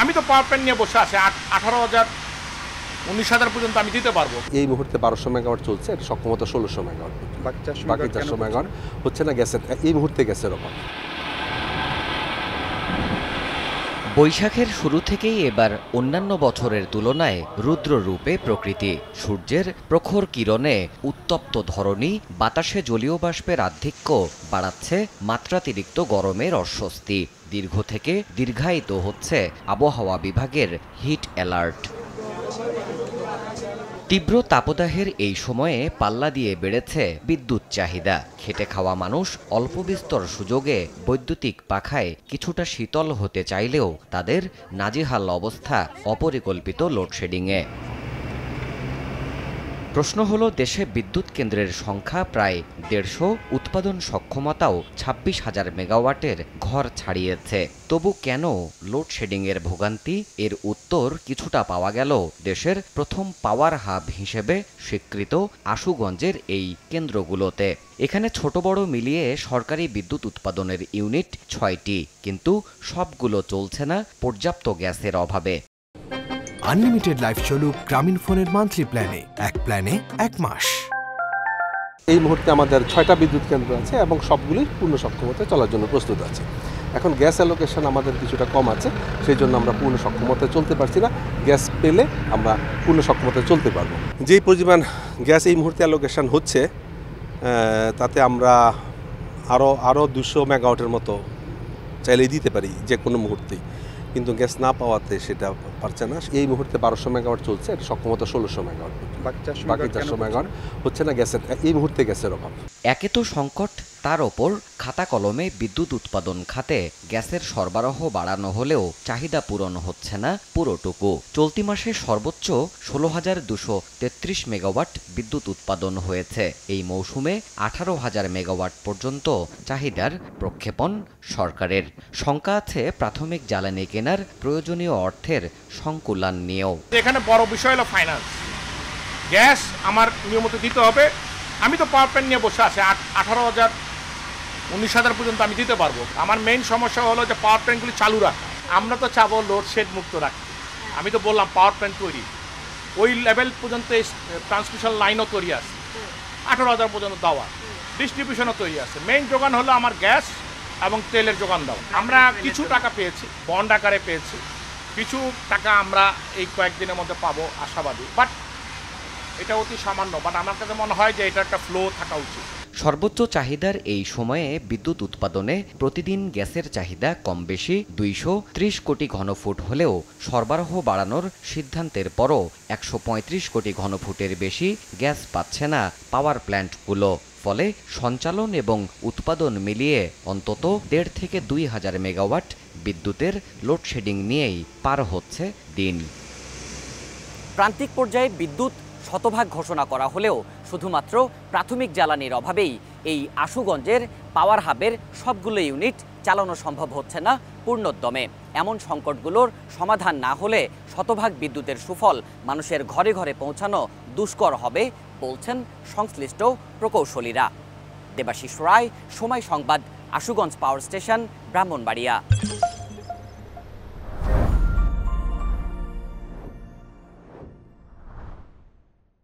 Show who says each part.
Speaker 1: আমি তো power plant নিয়ে বসে আছি 18,000 19,000 পর্যন্ত আমি দিতে পারবো।
Speaker 2: এই মুহূর্তে 1200 মেগাওয়াট চলছে, এর সক্ষমতা 1600 মেগাওয়াট, বাকি 400 মেগাওয়াট হচ্ছে না গ্যাসের, এই মুহূর্তে গ্যাসের অভাব।
Speaker 3: বৈশাখের শুরু থেকেই এবার অন্যান্য বছরের তুলনায় রুদ্ররূপে প্রকৃতি। সূর্যের প্রখর কিরণে উত্তপ্ত ধরণী, বাতাসে জলীয় বাষ্পের আধিক্য বাড়াচ্ছে মাত্রাতিরিক্ত গরমের অস্বস্তি। দীর্ঘ থেকে দীর্ঘায়িত হচ্ছে আবহাওয়া বিভাগের হিট অ্যালার্ট। তীব্র তাপদাহের এই সময়ে পাল্লা দিয়ে বেড়েছে বিদ্যুৎ চাহিদা। খেটে খাওয়া মানুষ অল্প বিস্তর সুযোগে বৈদ্যুতিক পাখায় কিছুটা শীতল হতে চাইলেও তাদের নাজেহাল অবস্থা অপরিকল্পিত লোডশেডিংয়ে। প্রশ্ন হলো, দেশে বিদ্যুৎ কেন্দ্রের সংখ্যা প্রায় 150, উৎপাদন সক্ষমতাও 26,000 মেগাওয়াটের ঘর ছাড়িয়েছে। তবু কেন লোডশেডিংয়ের ভোগান্তি? এর উত্তর কিছুটা পাওয়া গেল দেশের প্রথম পাওয়ার হাব হিসেবে স্বীকৃত আশুগঞ্জের এই কেন্দ্রগুলোতে। এখানে ছোট বড় মিলিয়ে সরকারি বিদ্যুৎ উৎপাদনের ইউনিট 6টি, কিন্তু সবগুলো চলছে না পর্যাপ্ত গ্যাসের অভাবে।
Speaker 4: আনলিমিটেড লাইফ চলুক গ্রামীণ ফোনের মান্থলি প্ল্যানে, এক প্ল্যানে 1 মাস।
Speaker 2: এই মুহূর্তে আমাদের 6টা বিদ্যুৎ কেন্দ্র আছে এবং সবগুলোই পূর্ণ সক্ষমতায় চলার জন্য প্রস্তুত আছে। এখন গ্যাস অ্যালোকেশন আমাদের কিছুটা কম আছে, সেই জন্য আমরা পূর্ণ সক্ষমতায় চলতে পারছি না। গ্যাস পেলে আমরা পূর্ণ সক্ষমতায় চলতে পারবো। যেই পরিমাণ গ্যাস এই মুহূর্তে অ্যালোকেশন হচ্ছে, তাতে আমরা আরও 200 মেগাওয়াটের মতো চাইলে দিতে পারি যে কোনো মুহূর্তেই, কিন্তু গ্যাস না পাওয়াতে সেটা পারছে না। এই মুহূর্তে 1200 মেগাওয়াট চলছে, এর সক্ষমতা 1600 মেগাওয়াট, বাকি 400 মেগাওয়াট হচ্ছে না গ্যাসের, এই মুহূর্তে গ্যাসের অভাব।
Speaker 3: একে তো সংকট, তার ওপর খাতা কলমে বিদ্যুৎ উৎপাদন খাতে গ্যাসের সরবরাহ বাড়ানো হলেও চাহিদা পূরণ হচ্ছে না পুরোটুকু। চলতি মাসে সর্বোচ্চ 16,233 মেগাওয়াট বিদ্যুৎ উৎপাদন হয়েছে। এই মৌসুমে 18,000 মেগাওয়াট পর্যন্ত চাহিদার প্রক্ষেপণ সরকারের। শঙ্কা আছে প্রাথমিক জ্বালানি কেনার প্রয়োজনীয় অর্থের সংকুলান নিয়েও।
Speaker 1: এখানে বড় বিষয় হলো ফাইন্যান্স। গ্যাস আমার নিয়মিত দিতে হবে। আমি তো পাওয়ার প্ল্যান্ট নিয়ে বসে আছি 18,000 19,000 পর্যন্ত আমি দিতে পারবো। আমার মেইন সমস্যা হলো যে পাওয়ার প্ল্যান্টগুলি চালু রাখা। আমরা তো চাবো লোডশেড মুক্ত রাখতে। আমি তো বললাম পাওয়ার প্ল্যান্ট তৈরি, ওই লেভেল পর্যন্ত ট্রান্সমিশন লাইনও তৈরি আছে, 18,000 পর্যন্ত দেওয়া, ডিস্ট্রিবিউশনও তৈরি আছে। মেইন যোগান হলো আমার গ্যাস এবং তেলের যোগান দেওয়া। আমরা কিছু টাকা পেয়েছি, বন্ড আকারে পেয়েছি, কিছু টাকা আমরা এই কয়েকদিনের মধ্যে পাবো আশাবাদী, বাট এটা অতি সামান্য। বাট আমার কাছে মনে হয় যে এটা একটা ফ্লো থাকা উচিত।
Speaker 3: সর্বোচ্চ চাহিদার এই সময়ে বিদ্যুৎ উৎপাদনে প্রতিদিন গ্যাসের চাহিদা কম বেশি 230 কোটি ঘনফুট হলেও সরবরাহ বাড়ানোর সিদ্ধান্তের পরও 135 কোটি ঘনফুটের বেশি গ্যাস পাচ্ছে না পাওয়ার প্ল্যান্টগুলো। ফলে সঞ্চালন এবং উৎপাদন মিলিয়ে অন্তত 1.5 থেকে 2,000 মেগাওয়াট বিদ্যুতের লোডশেডিং নিয়েই পার হচ্ছে দিন।
Speaker 5: প্রান্তিক পর্যায়ে বিদ্যুৎ শতভাগ ঘোষণা করা হলেও শুধুমাত্র প্রাথমিক জ্বালানির অভাবেই এই আশুগঞ্জের পাওয়ার হাবের সবগুলো ইউনিট চালানো সম্ভব হচ্ছে না পূর্ণোদ্যমে। এমন সংকটগুলোর সমাধান না হলে শতভাগ বিদ্যুতের সুফল মানুষের ঘরে ঘরে পৌঁছানো দুষ্কর হবে বলছেন সংশ্লিষ্ট প্রকৌশলীরা। দেবাশিস রায়, সময় সংবাদ, আশুগঞ্জ পাওয়ার স্টেশন, ব্রাহ্মণবাড়িয়া।